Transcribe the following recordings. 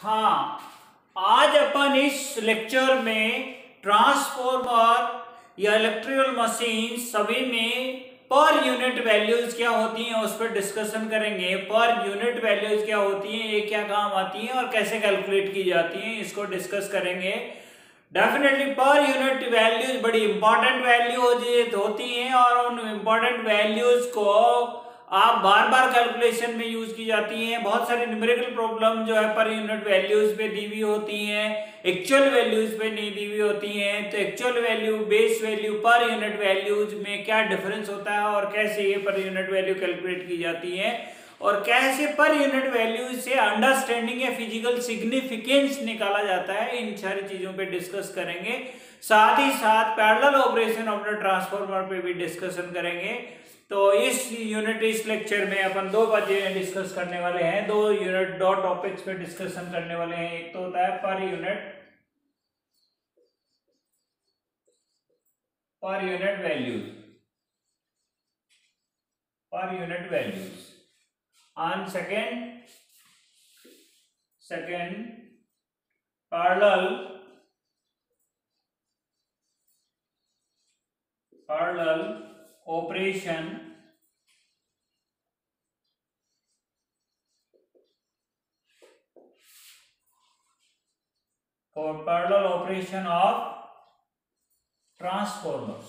हाँ, आज अपन इस लेक्चर में ट्रांसफॉर्मर या इलेक्ट्रिकल मशीन सभी में पर यूनिट वैल्यूज क्या होती हैं उस पर डिस्कशन करेंगे। पर यूनिट वैल्यूज क्या होती हैं, ये क्या काम आती हैं और कैसे कैलकुलेट की जाती हैं, इसको डिस्कस करेंगे। डेफिनेटली पर यूनिट वैल्यूज बड़ी इंपॉर्टेंट वैल्यू होती हैं और उन इंपॉर्टेंट वैल्यूज को आप बार बार कैलकुलेशन में यूज की जाती हैं। बहुत सारी न्यूमेरिकल प्रॉब्लम जो है पर यूनिट वैल्यूज पे दी हुई होती हैं, एक्चुअल वैल्यूज पे नहीं दी हुई होती हैं। तो actual value, base value, per unit values में क्या डिफरेंस होता है और कैसे ये पर यूनिट वैल्यू कैलकुलेट की जाती है और कैसे पर यूनिट वैल्यू से अंडरस्टैंडिंग या फिजिकल सिग्निफिकेंस निकाला जाता है, इन सारी चीजों पे डिस्कस करेंगे। साथ ही साथ parallel operation of the transformer पे भी डिस्कशन करेंगे। तो इस लेक्चर में अपन दो बातें डिस्कस करने वाले हैं, दो टॉपिक्स पे डिस्कशन करने वाले हैं। एक तो होता है per unit values and second parallel operation of transformers।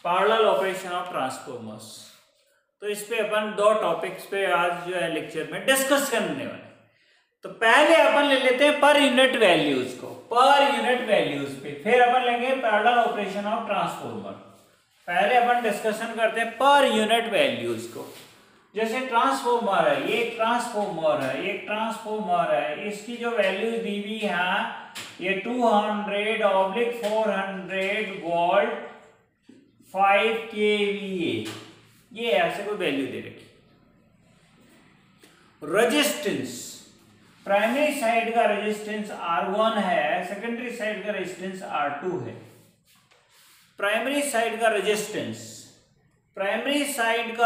Parallel operation of transformers. तो इस पे अपन दो टॉपिक्स पे आज जो है लेक्चर में डिस्कस करने वाले। तो पहले अपन ले लेते हैं पर यूनिट वैल्यूज को, पर यूनिट वैल्यूज पे, फिर अपन लेंगे पैरेलल ऑपरेशन ऑफ ट्रांसफॉर्मर। पहले अपन डिस्कशन करते हैं पर यूनिट वैल्यूज को। जैसे ट्रांसफॉर्मर है, ये ट्रांसफॉर्मर है, इसकी जो वैल्यूज दी हुई है ये 200/400 वोल्ट 5 kVA, ये ऐसे कोई वैल्यू दे रखी। रेजिस्टेंस, प्राइमरी साइड का रेजिस्टेंस R1 है, सेकेंडरी साइड का रेजिस्टेंस R2 है। प्राइमरी साइड का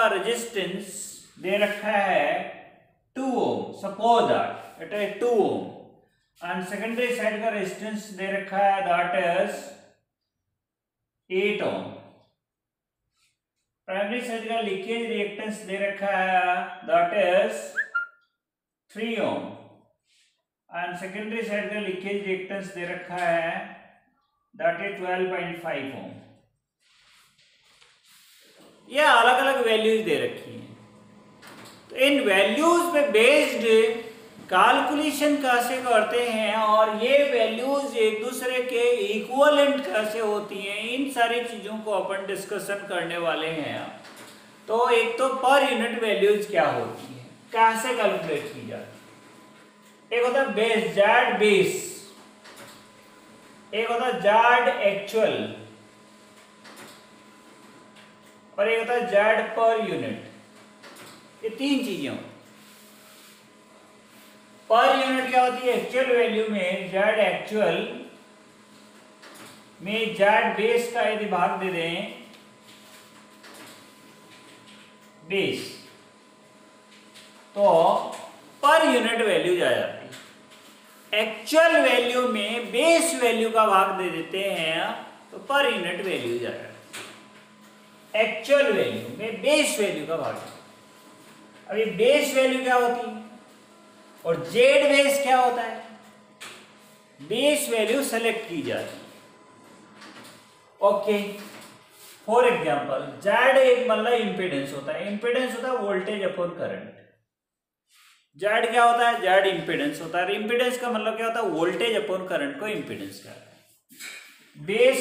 रेजिस्टेंस दे रखा है 2 ohm, suppose that it is 2 ohm, and secondary side का रेजिस्टेंस दे रखा है that is 8 ohm। Primary side का लीकेज रिएक्टेंस दे रखा है that is 3 ohm, and secondary side का लीकेज रिएक्टेंस दे रखा है दैट इज 12.5 ohm। ये अलग अलग वैल्यूज दे रखी हैं। तो इन वैल्यूज पे बेस्ड कैलकुलेशन कैसे करते हैं और ये वैल्यूज एक दूसरे के इक्विवेलेंट कैसे होती हैं, इन सारी चीजों को अपन डिस्कशन करने वाले हैं। तो एक तो पर यूनिट वैल्यूज क्या होती है, कैसे कैलकुलेट की जाती है। एक होता है बेस, जेड बेस, एक होता है जेड एक्चुअल और एक होता है जेड पर यूनिट। ये तीन चीजें होती। पर यूनिट क्या होती है, एक्चुअल वैल्यू में जेड एक्चुअल में जेड बेस का यदि भाग दे दें, बेस, तो पर यूनिट वैल्यू आ जाती है। एक्चुअल वैल्यू में बेस वैल्यू का भाग दे देते हैं तो पर यूनिट वैल्यू आ जाती है। एक्चुअल वैल्यू में बेस वैल्यू का भाग। अभी बेस वैल्यू क्या होती है और जेड बेस क्या होता है, बेस वैल्यू सेलेक्ट की जाती है। ओके, फॉर एग्जांपल जेड एक मतलब इंपेडेंस होता है, वोल्टेज अपॉन करंट। जेड क्या होता है, जेड इंपेडेंस होता है। इंपेडेंस का मतलब क्या होता है, वोल्टेज अपॉन करंट को इंपेडेंस कहते हैं। बेस,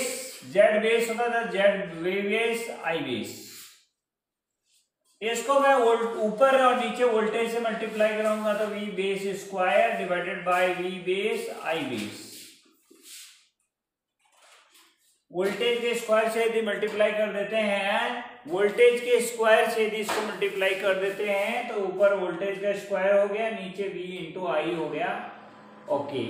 जेड बेस होता था, जेड बेस आई बेस। इसको मैं ऊपर और नीचे वोल्टेज से मल्टीप्लाई करूंगा तो V base square divided by V base I base. Voltage के स्क्वायर से यदि मल्टीप्लाई कर देते हैं, वोल्टेज के स्क्वायर से यदि इसको मल्टीप्लाई कर देते हैं तो ऊपर वोल्टेज का स्क्वायर हो गया, नीचे वी इंटू आई हो गया। ओके,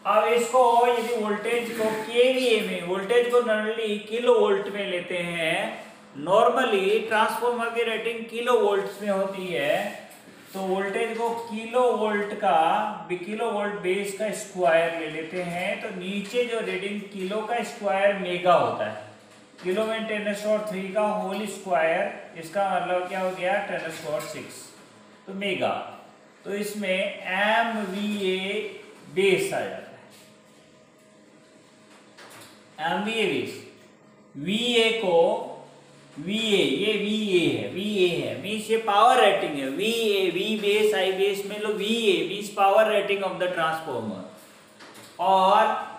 अब इसको यदि वोल्टेज को केवीए में, वोल्टेज को नॉर्मली किलो वोल्ट में लेते हैं, नॉर्मली ट्रांसफार्मर की रेटिंग किलो वोल्ट्स में होती है, तो वोल्टेज को किलो वोल्ट बेस का स्क्वायर ले लेते हैं, तो नीचे जो रेटिंग किलो का स्क्वायर मेगा होता है, किलो में 10⁻³ का होल स्क्वायर, इसका मतलब क्या हो गया 10⁻⁶, तो मेगा। तो इसमें MVA बेस आ जाता है, MVA बेस। VA को VA, ये VA है मीन्स ये पावर रेटिंग है। V बेस I बेस में लो VA means power rating of the transformer, और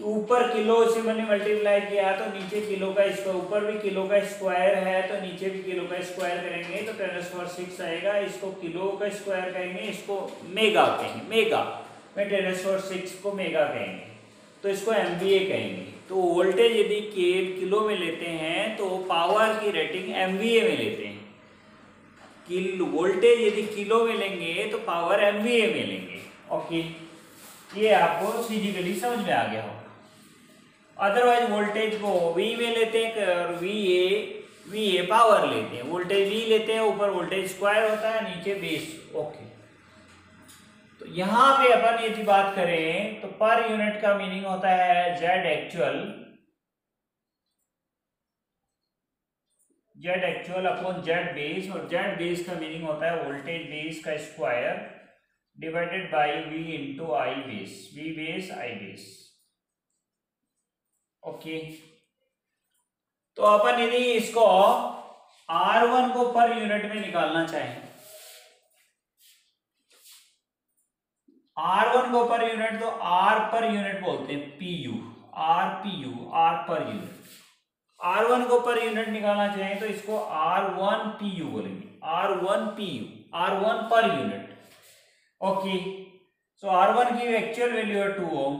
ऊपर किलो से मैंने मल्टीप्लाई किया तो नीचे किलो का स्क्वायर, ऊपर भी किलो का स्क्वायर है तो नीचे भी किलो का स्क्वायर करेंगे तो 10⁻⁶ आएगा। इसको किलो का स्क्वायर कहेंगे, इसको मेगा कहेंगे, मेगा में 10⁻⁶ को मेगा कहेंगे, तो इसको MVA कहेंगे। तो वोल्टेज यदि किलो में लेते हैं तो पावर की रेटिंग MVA में लेते हैं, वोल्टेज यदि किलो में लेंगे तो पावर MVA में लेंगे। ओके, ये आपको फिजिकली समझ में आ गया होगा। अदरवाइज वोल्टेज को V में लेते हैं और VA पावर लेते हैं, वोल्टेज V लेते हैं, ऊपर वोल्टेज स्क्वायर होता है, नीचे बेस। ओके, तो यहाँ पे अपन यदि बात करें तो पर यूनिट का मीनिंग होता है Z actual upon Z base, और Z बेस का मीनिंग होता है वोल्टेज बेस का square divided by V into I base, V base I base. Okay, तो अपन यदि इसको R1 को पर यूनिट में निकालना चाहें, R1 को पर यूनिट तो R पर यूनिट बोलते हैं, PU, R per unit. R1 को पर यूनिट निकालना चाहें तो इसको R1 PU बोलेंगे, R1 पर यूनिट। ओके, सो R1 की एक्चुअल वैल्यू है 2 ओम।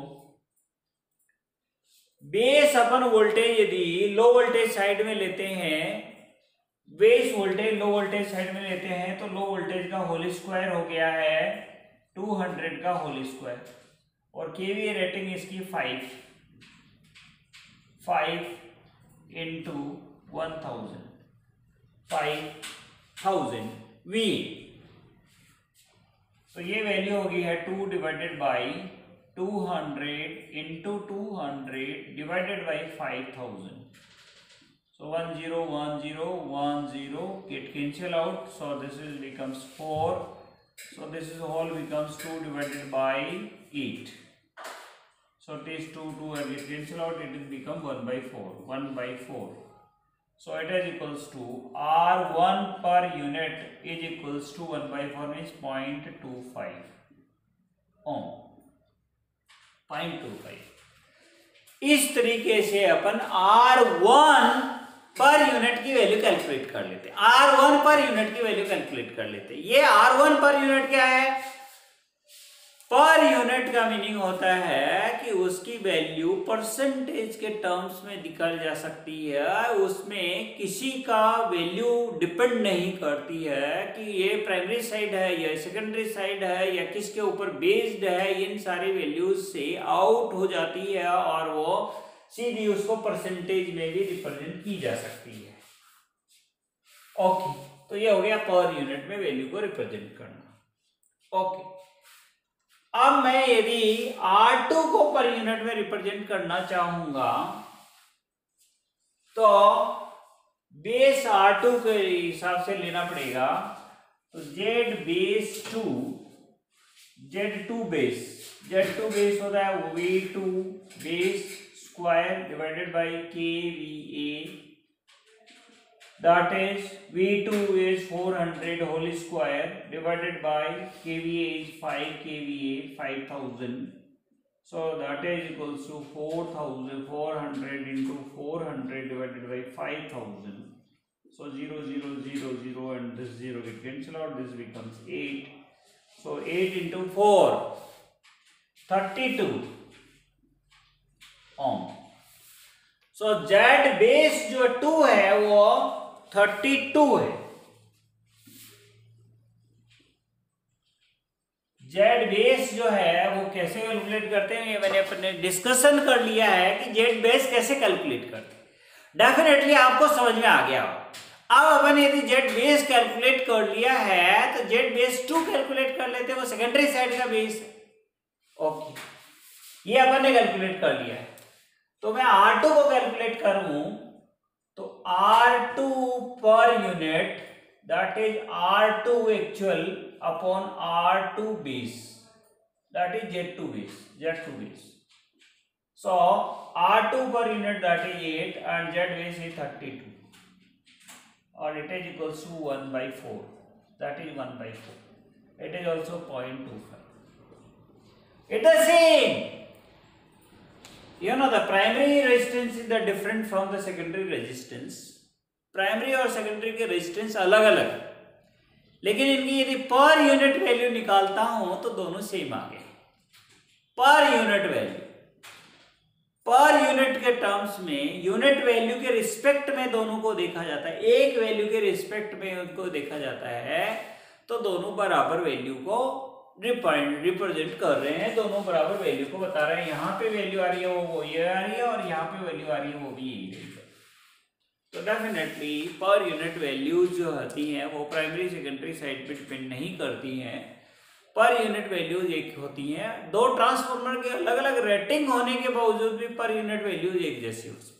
बेस अपन वोल्टेज यदि लो वोल्टेज साइड में लेते हैं, base voltage low voltage side में लेते हैं तो लो वोल्टेज का होल स्क्वायर हो गया है 200 का होल स्क्वायर, और केवीए रेटिंग इसकी 5 इंटू 5000 V, तो ये वैल्यू होगी है 2 divided by 200 into 200 divided by 5000, so 10 get cancel out, so this is becomes 4, so this is whole becomes 2 divided by 8, so it is 2 and get cancel out, it will become 1/4, so it is equals to R1 per unit is equals to 1/4 means 0.25 ohm, 0.25। इस तरीके से अपन R1 per unit की value calculate कर लेते हैं, R1 per unit की value calculate कर लेते हैं। ये R1 पर यूनिट क्या है? पर यूनिट का मीनिंग होता है कि उसकी वैल्यू परसेंटेज के टर्म्स में निकल जा सकती है, उसमें किसी का वैल्यू डिपेंड नहीं करती है कि ये प्राइमरी साइड है या सेकेंडरी साइड है या किसके ऊपर बेस्ड है, इन सारी वैल्यूज से आउट हो जाती है और वो सीधी उसको परसेंटेज में भी रिप्रेजेंट की जा सकती है। ओके, तो ये हो गया पर यूनिट में वैल्यू को रिप्रेजेंट करना। ओके, अब मैं यदि R2 को पर यूनिट में रिप्रेजेंट करना चाहूंगा तो बेस R2 के हिसाब से लेना पड़ेगा, तो Z2 बेस होता है V2 base square divided by KVA, that is V2 is 400 whole square divided by KVA is 5 KVA 5000, so that is equals to 400 into 400 divided by 5000, so 0 0 0 0 and this 0 get cancel out, this becomes 8, so 8 into 4 32 ohm, so Z base जो 2 है वो 32 है। Z base जो है वो कैसे calculate करते हैं, ये मैंने अपने डिस्कशन कर लिया है कि Z बेस कैसे कैलकुलेट करते हैं। डेफिनेटली आपको समझ में आ गया हो। अब अपन यदि जेड बेस कैलकुलेट कर लिया है तो जेड बेस 2 कैलकुलेट कर लेते हैं, वो सेकेंडरी साइड का बेस है। ओके, ये अपन ने कैलकुलेट कर लिया है। तो मैं R2 को कैलकुलेट करूं तो R2 per unit that is R2 actual upon R2 base that is Z2 base. So R2 per unit that is 8 and Z base is 32 or it is equals to 1 by 4, that is 1 by 4. It is also 0.25. It is same. You know the primary resistance is the different from the secondary resistance. Primary और secondary के resistance अलग अलग है, लेकिन इनकी यदि पर unit value निकालता हूं तो दोनों सेम आ गए। पर यूनिट वैल्यू, पर यूनिट के टर्म्स में यूनिट वैल्यू के रिस्पेक्ट में दोनों को देखा जाता है, एक वैल्यू के रिस्पेक्ट में उनको देखा जाता है, तो दोनों बराबर वैल्यू को रिप्रेजेंट कर रहे हैं, दोनों बराबर वैल्यू को बता रहे हैं। यहाँ पे वैल्यू आ रही है वो ये आ रही है और यहाँ पे वैल्यू आ रही है वो भी यही रही है। तो डेफिनेटली पर यूनिट वैल्यूज जो होती हैं वो प्राइमरी सेकेंडरी साइड पे डिपेंड नहीं करती हैं, पर यूनिट वैल्यूज एक होती हैं। दो ट्रांसफार्मर के अलग अलग रेटिंग होने के बावजूद भी पर यूनिट वैल्यूज एक जैसी हो सकती है।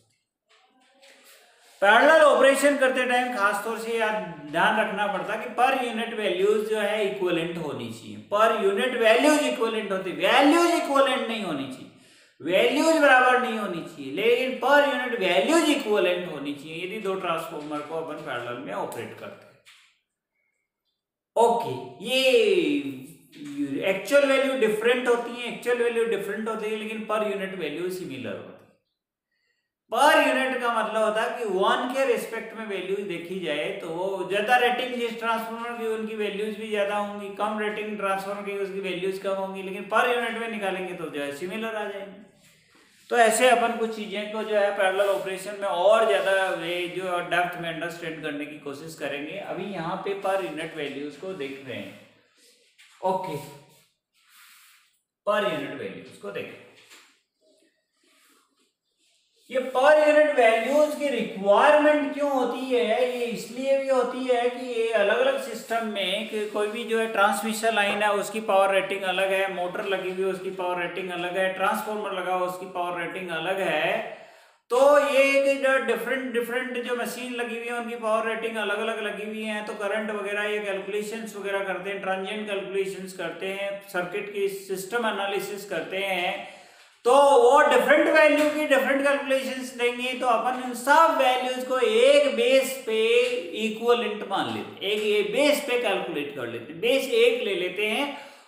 पैरेलल ऑपरेशन करते टाइम खासतौर से ध्यान रखना पड़ता कि पर यूनिट वैल्यूज जो है इक्विवेलेंट होनी चाहिए। पर यूनिट वैल्यूज इक्विवेलेंट होती, वैल्यूज इक्विवेलेंट नहीं होनी चाहिए, वैल्यूज बराबर नहीं होनी चाहिए, लेकिन पर यूनिट वैल्यूज इक्विवेलेंट होनी चाहिए यदि दो ट्रांसफार्मर को अपन पैरेलल में ऑपरेट करते हैं। ओके, ये एक्चुअल वैल्यू डिफरेंट होती है, लेकिन पर यूनिट वैल्यू सिमिलर होती है। पर यूनिट का मतलब होता है कि 1 के रिस्पेक्ट में वैल्यूज देखी जाए तो वो ज्यादा रेटिंग जिस ट्रांसफार्मर की उनकी वैल्यूज भी ज्यादा होंगी, कम रेटिंग ट्रांसफार्मर की उसकी वैल्यूज कम होंगी, लेकिन पर यूनिट में निकालेंगे तो जो है सिमिलर आ जाएंगे। तो ऐसे अपन कुछ चीजें को जो है पैरेलल ऑपरेशन में और ज्यादा जो डेप्थ में अंडरस्टैंड करने की कोशिश करेंगे। अभी यहाँ पे पर यूनिट वैल्यूज को देख रहे हैं। ओके, पर यूनिट वैल्यूज को देखें। ये पर यूनिट वैल्यूज की रिक्वायरमेंट क्यों होती है? ये इसलिए भी होती है कि ये अलग अलग सिस्टम में कि कोई भी जो है ट्रांसमिशन लाइन है उसकी पावर रेटिंग अलग है, मोटर लगी हुई है उसकी पावर रेटिंग अलग है, ट्रांसफार्मर लगा हुआ उसकी पावर रेटिंग अलग है। तो ये जो डिफरेंट जो मशीन लगी हुई है उनकी पावर रेटिंग अलग अलग लगी हुई है, तो करंट वगैरह ये कैलकुलेशंस वगैरह करते हैं, ट्रांजिएंट कैलकुलेशंस करते हैं, सर्किट की सिस्टम एनालिसिस करते हैं, तो वो डिफरेंट वैल्यू की डिफरेंट कैलकुलेशंस देंगे। तो अपन इन सब वैल्यूज को एक बेस पे इक्विवेलेंट मान लेते हैं, एक बेस पे कैलकुलेट कर लेते हैं, बेस एक ले लेते हैं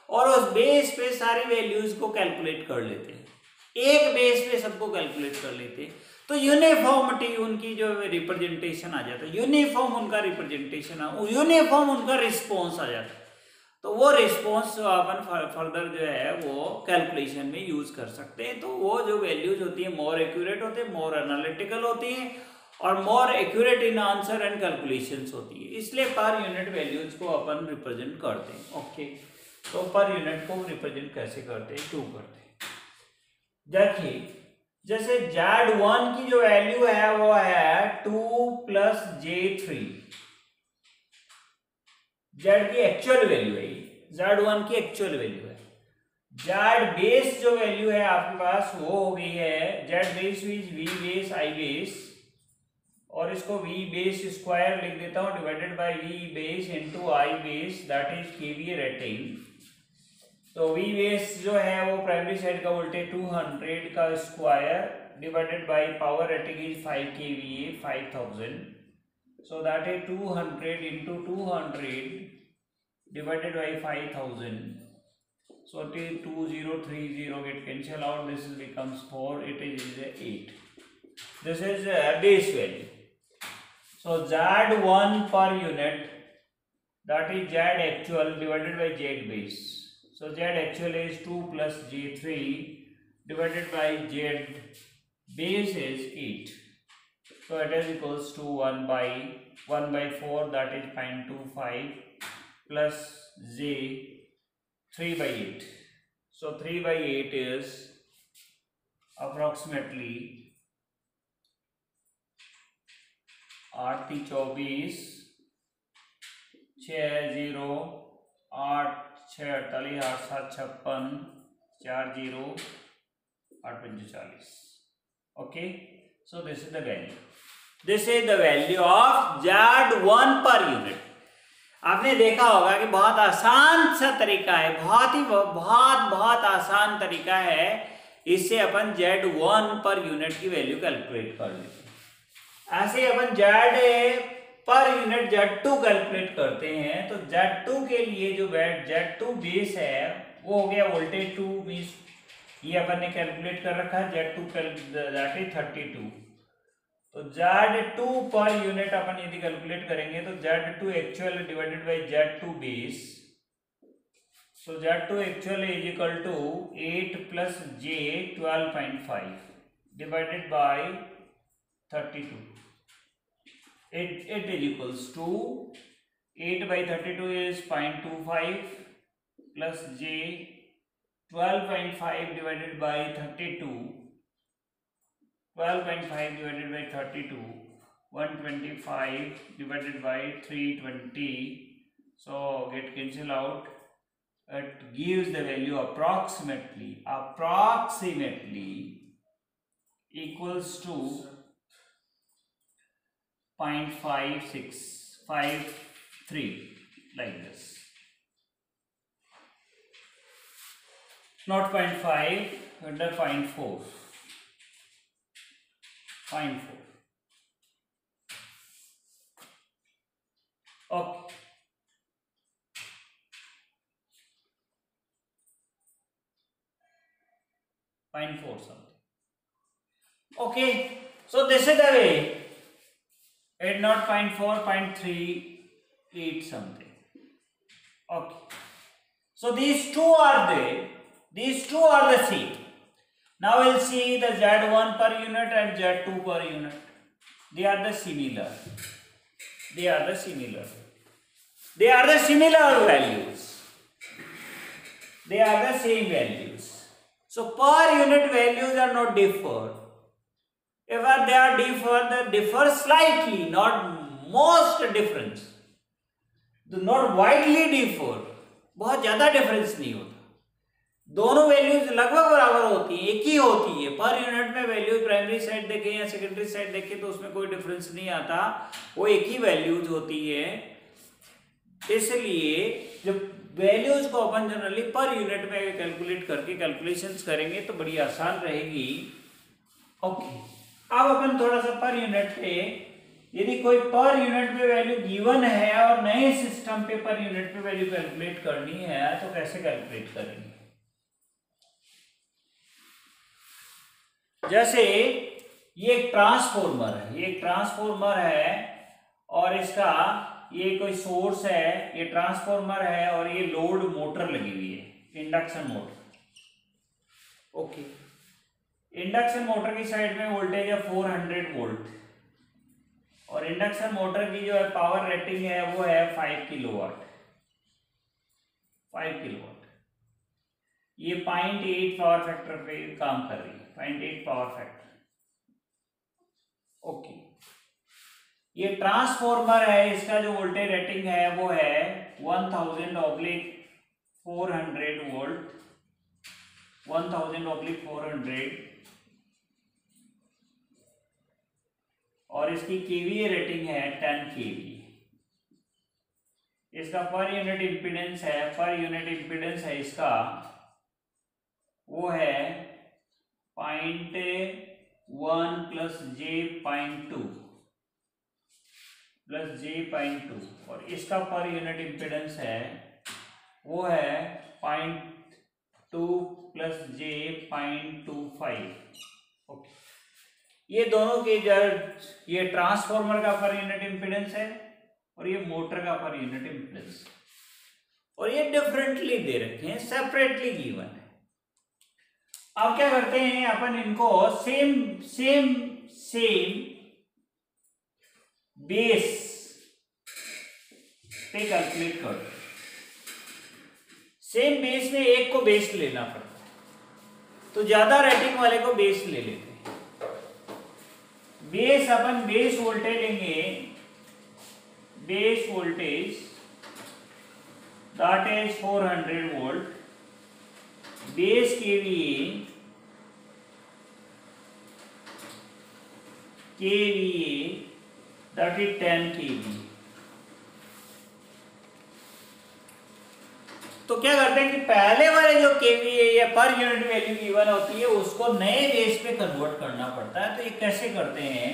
और उस बेस पे सारी वैल्यूज को कैलकुलेट कर लेते हैं, एक बेस पे सबको कैलकुलेट कर लेते हैं। तो यूनिफॉर्मिटी उनकी जो रिप्रेजेंटेशन आ जाता है, यूनिफॉर्म उनका रिप्रेजेंटेशन, यूनिफॉर्म उनका रिस्पॉन्स आ जाता है। तो वो रिस्पॉन्स अपन फर्दर जो है वो कैलकुलेशन में यूज कर सकते हैं। तो वो जो वैल्यूज होती है मोर एक्यूरेट होते हैं, मोर एनालिटिकल होती हैं और more accurate in answer and calculations होती है, इसलिए पर यूनिट वैल्यूज को अपन रिप्रेजेंट करते हैं। ओके, तो पर यूनिट को रिप्रेजेंट कैसे करते हैं, क्यों करते हैं? देखिए, जैसे Z1 की जो वैल्यू है वो है 2 + J3, Z की एक्चुअल वैल्यू है, Z1 की एक्चुअल वैल्यू है। Z बेस जो वैल्यू है आपके पास वो हो गई है Z base is V base I base, और इसको V बेस स्क्वायर लिख देता हूं divided by V base into I base that is KVA rating. तो V बेस जो है वो प्राइमरी साइड का वोल्टेज 200 का square divided by power rating is 5 KVA 5000, so that is 200 into 200 divided by 5000, so it is 2030 get cancel out, this becomes 4, it is 8. This is base value. So Z1 per unit that is Z actual divided by Z base, so Z actual is 2 + J3 divided by Z base is 8. So it is equals to 1 by 4 that is 0.25 plus J 3 by 8. So 3 by 8 is approximately 8 × 24, 6 0 8 6 48 8 7 56 4 0 8 5 40. Okay, so this is the value. This is the value of Z1 per unit. आपने देखा होगा कि बहुत आसान सा तरीका है, बहुत आसान तरीका है। इससे अपन Z1 पर यूनिट की वैल्यू कैलकुलेट कर लेते हैं। ऐसे अपन Z per unit Z2 calculate करते हैं। तो Z2 के लिए जो Z2 बेस है वो हो गया वोल्टेज 2 मींस ये अपन ने कैलकुलेट कर रखा है Z2 दैट इज 32। तो Z2 पर यूनिट अपन यदि कैलकुलेट करेंगे तो Z2 actual divided by Z2 base, so Z2 actual is equal to 8 plus j 12.5 divided by 32. It is equals to 8 by 32 is 0.25 plus j 12.5 divided by 32. 12.5 divided by 32, 125 divided by 320. So get cancel out. It gives the value approximately equals to 0.5653 like this. Not 0.5, under 0.4. 0.4. Okay. something. Okay, so this is the way. It not 0.4, 0.38 something. Okay, so these two are the same. Now we'll see the Z1 per unit and Z2 per unit. They are the similar values. They are the same values. So per unit values are not differ. If they are differ, they differ slightly, not most difference. Do not widely differ. बहुत ज्यादा difference नहीं होता। दोनों values लगभग बराबर होती हैं, एक ही होती है। पर यूनिट में वैल्यू प्राइमरी साइड देखें या सेकेंडरी साइड देखें तो उसमें कोई डिफरेंस नहीं आता, वो एक ही वैल्यूज होती है। इसलिए जब वैल्यूज को अपन जनरली पर यूनिट में कैलकुलेट करके कैलकुलेशंस करेंगे तो बड़ी आसान रहेगी। ओके, अब अपन थोड़ा सा पर यूनिट पे, यदि कोई पर यूनिट पे वैल्यू गिवन है और नए सिस्टम पे पर यूनिट पे वैल्यू कैलकुलेट करनी है तो कैसे कैलकुलेट करेंगे। जैसे ये एक ट्रांसफॉर्मर है और इसका ये कोई सोर्स है, ये ट्रांसफॉर्मर है और ये लोड मोटर लगी हुई है, induction motor. Okay, induction motor की साइड में वोल्टेज है 400 वोल्ट और इंडक्शन मोटर की जो है पावर रेटिंग है वो है 5 किलोवाट। ये 0.8 पावर फैक्टर पे काम कर रही है, 0.8 पावर फैक्टर। ओके, ये ट्रांसफॉर्मर है, इसका जो वोल्टेज रेटिंग है वो है 1000/400 वोल्ट, 1000/400 और इसकी केवीए रेटिंग है 10 kV। इसका पर यूनिट इम्पीडेंस है इसका वो है 0.1 प्लस j.2 और इसका पर यूनिट इम्पीडेंस है वो है 0.2 प्लस j.25। ओके, ये दोनों के ये ट्रांसफॉर्मर का पर यूनिट इम्पीडेंस है और ये मोटर का पर यूनिट इम्पीडेंस, और ये डिफरेंटली दे रखे हैं, सेपरेटली गिवन है। अब क्या करते हैं अपन इनको सेम बेस पे कैलकुलेट करते हैं। सेम बेस में एक को बेस लेना पड़ता है, तो ज्यादा रेटिंग वाले को बेस ले लेते हैं। बेस अपन बेस वोल्टेज लेंगे, base voltage that is 400 volt, base KVA that is 10 केवी। तो क्या करते हैं कि पहले वाले जो केवीए या पर यूनिट वैल्यू गिवन होती है उसको नए बेस पे कन्वर्ट करना पड़ता है। तो ये कैसे करते हैं?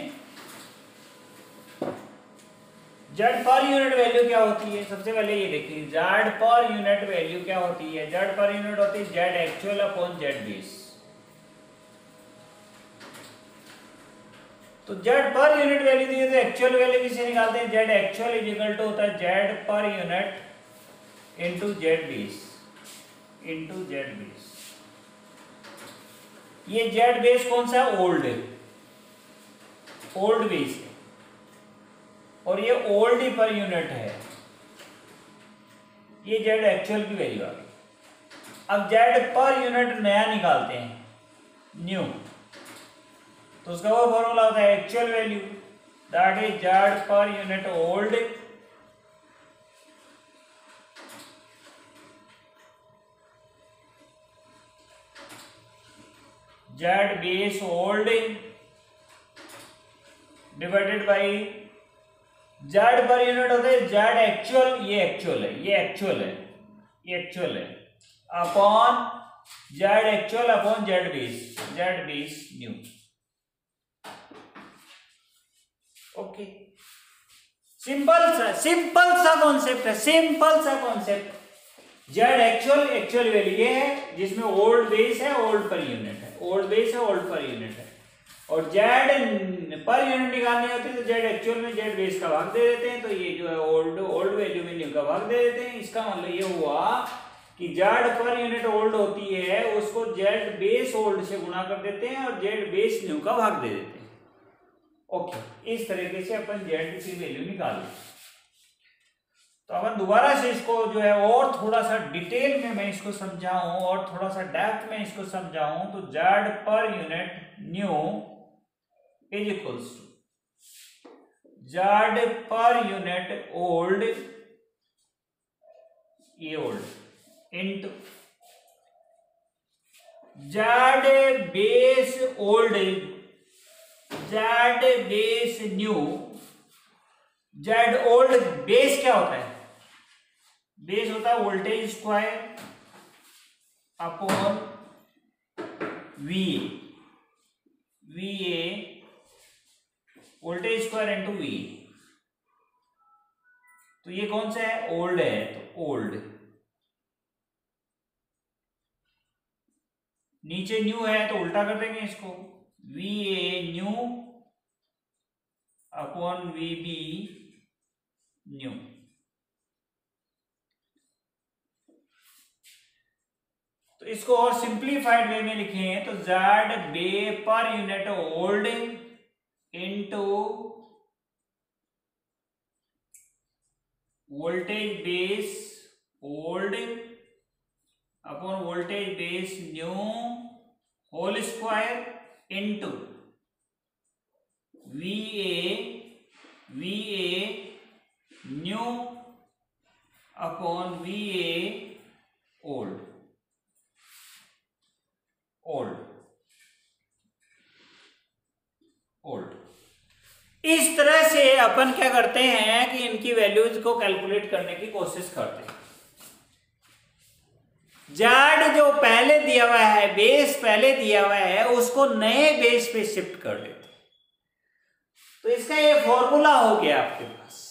जेड पर यूनिट वैल्यू क्या होती है? सबसे पहले ये देखिए, जेड पर यूनिट वैल्यू क्या होती है? जेड पर यूनिट होती है Z actual upon Z base. तो जेड पर यूनिट वैल्यू दी है तो एक्चुअल वैल्यू किसे निकालते हैं? Z actual is equal to होता है Z per unit into Z base, into Z base. ये जेड बेस कौन सा है? ओल्ड है, ओल्ड बेस है, और ये ओल्ड ही पर यूनिट है। ये जेड एक्चुअल की वैल्यू आ गई। अब जेड पर यूनिट नया निकालते हैं, न्यू। तो उसका वो फॉर्मूला होता है actual value that is Z per unit old Z base old divided by Z per unit होता है जेड एक्चुअल, ये एक्चुअल है, ये एक्चुअल है, ये एक्चुअल है, upon Z actual upon Z base new. Okay, simple सा कॉन्सेप्ट है, सिंपल सा कॉन्सेप्ट। जेड एक्चुअल वैल्यू ये है जिसमें ओल्ड बेस है, ओल्ड पर यूनिट है, ओल्ड बेस है, ओल्ड पर यूनिट है, और जेड पर यूनिट निकालनी होती है तो जेड एक्चुअल में जेड बेस का भाग दे देते हैं। तो ये जो है ओल्ड वैल्यू में न्यू का भाग दे देते हैं। इसका मतलब ये हुआ कि जेड पर यूनिट ओल्ड होती है उसको जेड बेस ओल्ड से गुणा कर देते हैं और जेड बेस न्यू का भाग दे देते हैं। ओके, इस तरीके से अपन जेड की वैल्यू निकालें। तो अपन दोबारा से इसको जो है और थोड़ा सा डिटेल में मैं इसको समझाऊं और थोड़ा सा डेप्थ में इसको समझाऊं तो Z per unit new is equals to Z per unit old, ये old, into Z base old, Z base new. Z old base क्या होता है? बेस होता है voltage square upon V A, voltage square into V. तो ये कौन सा है? ओल्ड है, तो ओल्ड। नीचे न्यू है तो उल्टा कर देंगे इसको, V A new upon V B new. तो इसको और सिंप्लीफाइड वे में लिखें तो Z base per unit old into voltage base old upon voltage base new whole square into V A new upon V A old, इस तरह से अपन क्या करते हैं कि इनकी वैल्यूज को कैलकुलेट करने की कोशिश करते हैं। जेड जो पहले दिया हुआ है, बेस पहले दिया हुआ है, उसको नए बेस पे शिफ्ट कर लेते हैं। तो इसका ये फॉर्मूला हो गया आपके पास।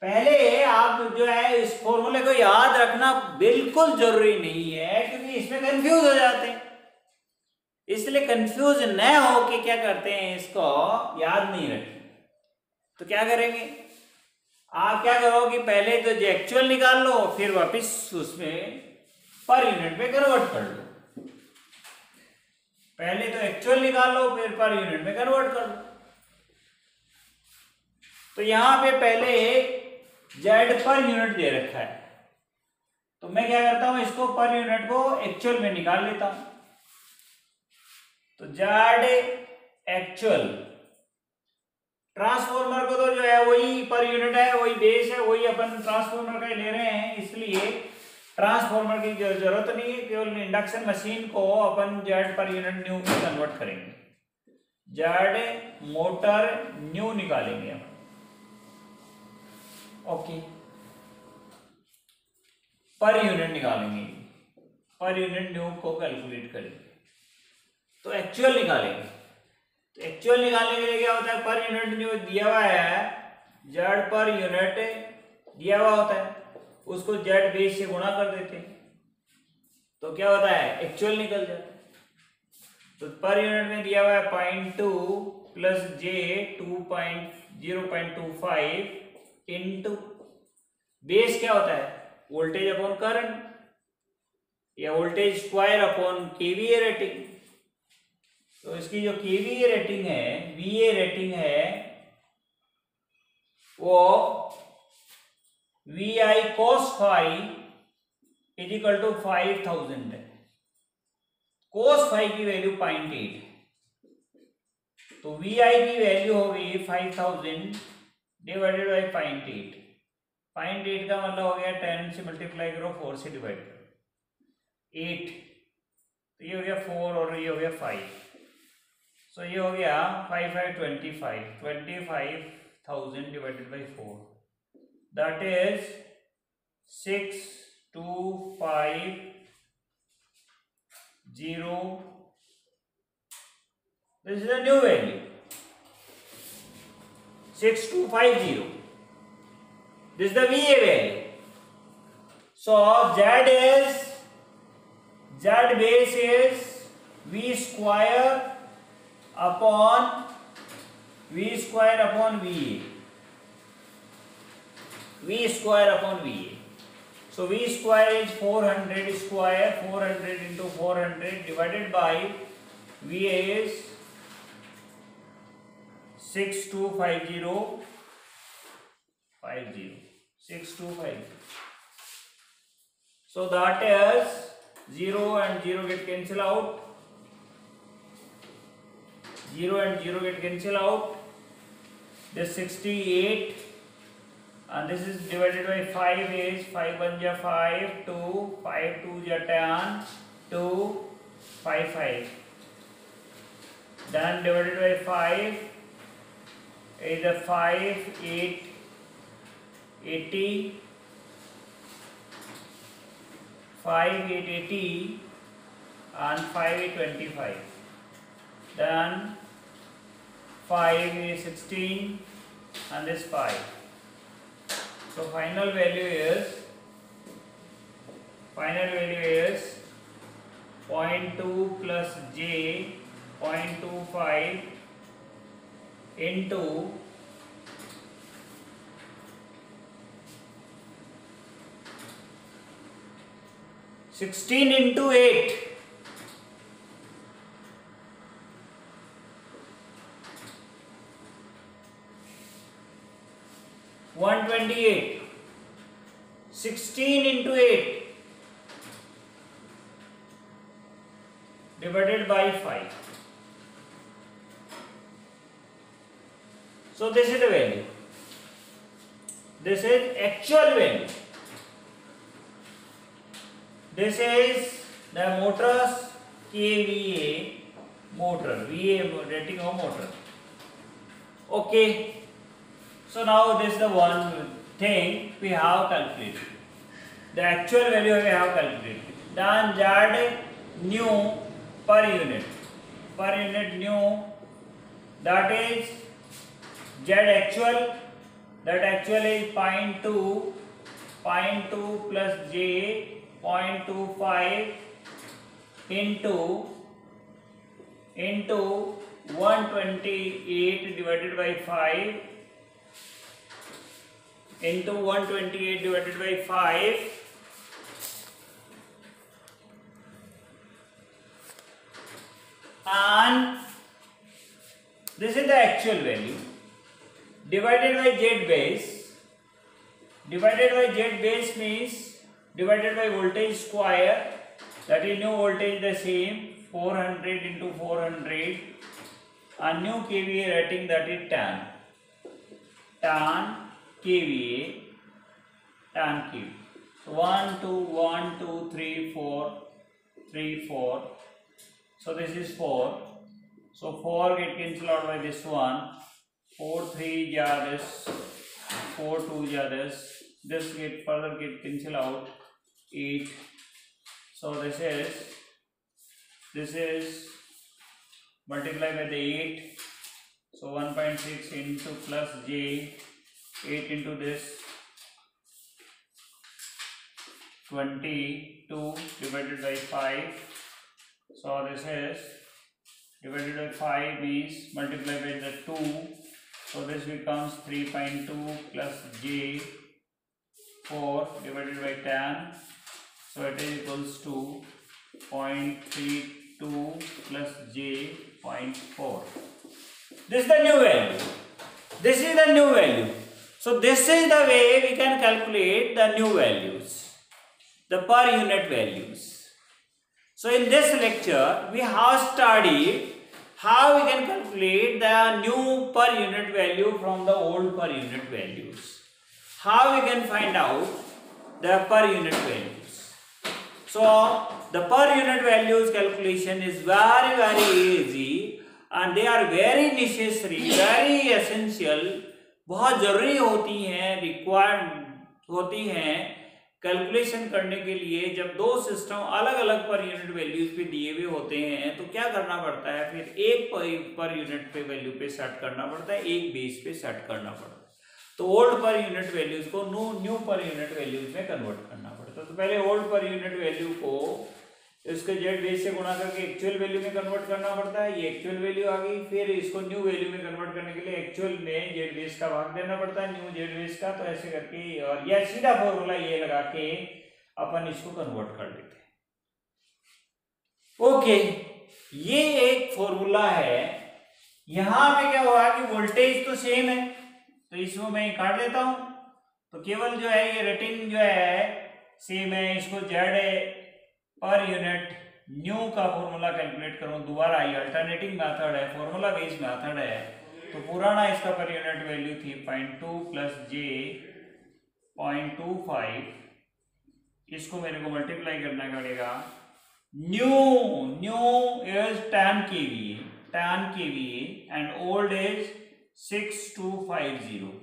पहले आप जो है इस फॉर्मूले को याद रखना बिल्कुल जरूरी नहीं है क्योंकि इसमें कंफ्यूज हो जाते हैं। इसलिए कंफ्यूज न हो कि क्या करते हैं, इसको याद नहीं रखें। तो क्या करेंगे, आप क्या करो कि पहले तो जो एक्चुअल निकाल लो फिर वापस उसमें पर यूनिट में कन्वर्ट कर लो। पहले तो एक्चुअल निकाल लो फिर पर यूनिट में कन्वर्ट कर लो। तो यहां पे पहले जेड पर यूनिट दे रखा है तो मैं क्या करता हूं, इसको पर यूनिट को एक्चुअल में निकाल लेता हूं। तो जेड एक्चुअल ट्रांसफॉर्मर को तो जो है वही पर यूनिट है, वही बेस है, वही अपन ट्रांसफॉर्मर का ले रहे हैं, इसलिए ट्रांसफॉर्मर की जरूरत नहीं है। केवल इंडक्शन मशीन को अपन जेड पर यूनिट न्यू में कन्वर्ट करेंगे, जेड मोटर न्यू निकालेंगे हम। ओके, पर यूनिट निकालेंगे, पर यूनिट न्यू को कैलकुलेट करेंगे, तो एक्चुअल निकालेंगे। तो एक्चुअल निकालने के लिए क्या होता है, पर यूनिट न्यू दिया हुआ है, जेड पर यूनिट दिया हुआ होता है, उसको जेड बेस से गुणा कर देते हैं, तो क्या होता है, एक्चुअल निकल जाता है। तो पर यूनिट में दिया हुआ है 0.2 प्लस जे 0.25 इंटू बेस क्या होता है, वोल्टेज अपॉन करंट या voltage square upon KVA rating. तो इसकी जो केवीए रेटिंग है, वीए रेटिंग है, वो V I cos phi is equal to 5000 है। कोस फाई की वैल्यू 0.8, तो वी आई की वैल्यू होगी 5000 डिवाइडेड बाई 0.8। 0.8 का मतलब हो गया 10 से मल्टीप्लाई करो, 4 से डिवाइड करो, 8, तो ये हो गया 4 और ये हो गया 5, सो ये हो गया 25,000 divided by 4, that is 6250। This is a new value, 6250. This is the VA value. So Z base is V square upon VA. V square upon VA. So V square is 400 square, 400 into 400 divided by VA is 6250. So that is 0 and 0 get cancel out. 0 and 0 get cancel out. This 68 and this is divided by 5 is 5 1 ja 5, 2 5 2 ja 10, 2 5 5. Then divided by 5 is a 5 8 80, 5 8 80 and 5 8 25. Then 5 is 16 and this 5. So final value is 0.2 plus j 0.25 into 16 into 8, 128. 16 into 8 divided by 5. So this is the value. This is actual value. This is the motor's KVA motor, VA rating of motor. Okay. So now this is the one thing we have calculated. The actual value we have calculated. Then Z new per unit new, that is Z actual, that actual is 0.2 plus j 0.25 into 128 divided by 5 into 128 divided by 5 and this is the actual value divided by Z base. Divided by Z base means divided by voltage square, that is new voltage the same, 400 into 400 a new kVA rating, that is 10 kVA, 10 kVA. So 1 2 3 4. So this is 4. So 4 get cancelled out by this one. 4 3 ja this, 4 2 ja this. This get further get cancelled out. 8. So this is multiplied by the 8. So 1.6 into plus j, 8 into this, 22 divided by 5. So this is divided by 5 means multiplied by the 2. So this becomes 3.2 plus j 4 divided by 10. So it is equals to 0.32 plus j 0.4. This is the new value. This is the new value. So this is the way we can calculate the new values, the per unit values. So in this lecture we have studied how we can calculate the new per unit value from the old per unit values. How we can find out the per unit values. So the per unit values calculation is very easy and they are very necessary, very essential, बहुत जरूरी होती हैं, required होती हैं calculation करने के लिए। जब दो सिस्टम अलग अलग पर यूनिट वैल्यूज पे दिए हुए होते हैं तो क्या करना पड़ता है, फिर एक पर यूनिट पे वैल्यू पे सेट करना पड़ता है, एक बेस पे सेट करना पड़ता है। तो ओल्ड पर यूनिट वैल्यूज को न्यू पर यूनिट वैल्यूज में कन्वर्ट करना पड़ता है। तो पहले ओल्ड पर यूनिट वैल्यू को इसके जेड बेस से गुणा करके एक्चुअल वैल्यू में कन्वर्ट करना पड़ता है, ये एक्चुअल वैल्यू आ गई। फिर इसको न्यू वैल्यू में कन्वर्ट करने के लिए एक्चुअल में जेड बेस का भाग देना पड़ता है, न्यू जेड बेस का। तो ऐसे करके और यह सीधा फॉर्मूला ये लगा के अपन इसको कन्वर्ट कर लेते हैं। ओके, ये एक फॉर्मूला है। यहां पे क्या हुआ कि वोल्टेज तो सेम है, तो इसको मैं काट देता हूं। तो केवल जो है ये रेटिंग जो है सेम है, इसको जेड पर यूनिट न्यू का फॉर्मूला कैलकुलेट करूं दोबारा। ये अल्टरनेटिंग मेथड है, फॉर्मूला बेस्ड मेथड है। तो पुराना इसका पर यूनिट वैल्यू थी 0.2 प्लस जे 0.25। इसको मेरे को मल्टीप्लाई करना पड़ेगा। New is 10 kVA and old is 6250।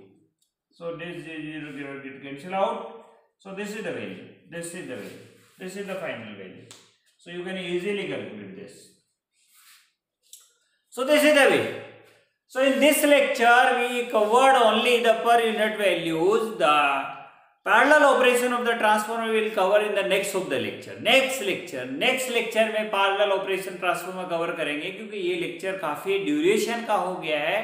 So this 0 get cancel out. So this is the value. This is the final value. So you can easily calculate this. So this is the way. So in this lecture we covered only the per unit values. The parallel operation of the transformer we will cover in the next of the lecture. Next lecture में parallel operation transformer cover करेंगे, क्योंकि ये lecture काफी duration का हो गया है,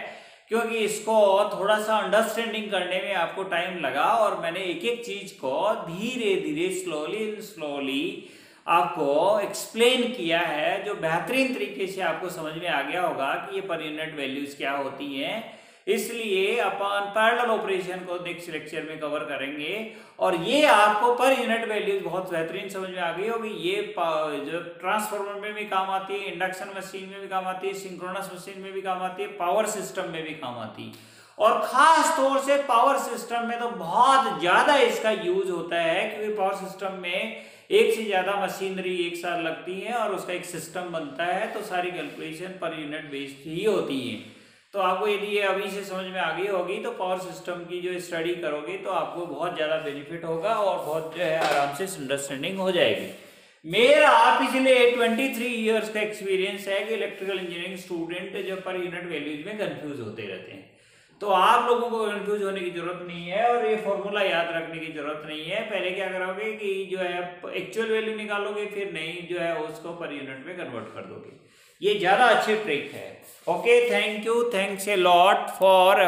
क्योंकि इसको थोड़ा सा अंडरस्टैंडिंग करने में आपको टाइम लगा और मैंने एक एक चीज को धीरे धीरे स्लोली आपको एक्सप्लेन किया है, जो बेहतरीन तरीके से आपको समझ में आ गया होगा कि ये पर यूनिट वैल्यूज क्या होती हैं। इसलिए अपन पैरेलल ऑपरेशन को नेक्स्ट लेक्चर में कवर करेंगे और ये आपको पर यूनिट वैल्यूज बहुत बेहतरीन समझ में आ गई होगी। ये जो ट्रांसफार्मर में भी काम आती है, इंडक्शन मशीन में भी काम आती है, सिंक्रोनस मशीन में भी काम आती है, पावर सिस्टम में भी काम आती है। और खास तौर से पावर सिस्टम में तो बहुत ज्यादा इसका यूज होता है, क्योंकि पावर सिस्टम में एक से ज्यादा मशीनरी एक साथ लगती है और उसका एक सिस्टम बनता है, तो सारी कैलकुलेशन पर यूनिट बेस्ड ही होती है। तो आपको यदि ये अभी से समझ में आ गई होगी तो पावर सिस्टम की जो स्टडी करोगे तो आपको बहुत ज़्यादा बेनिफिट होगा और बहुत जो है आराम से अंडरस्टैंडिंग हो जाएगी। मेरा पिछले 23 इयर्स का एक्सपीरियंस है कि इलेक्ट्रिकल इंजीनियरिंग स्टूडेंट जो पर यूनिट वैल्यूज में कंफ्यूज होते रहते हैं, तो आप लोगों को कंफ्यूज होने की जरूरत नहीं है और ये फॉर्मूला याद रखने की जरूरत नहीं है। पहले क्या करोगे कि जो है एक्चुअल वैल्यू निकालोगे, फिर नहीं जो है उसको पर यूनिट में कन्वर्ट कर दोगे। ये ज़्यादा अच्छी ट्रिक है। Okay, thank you, thanks a lot for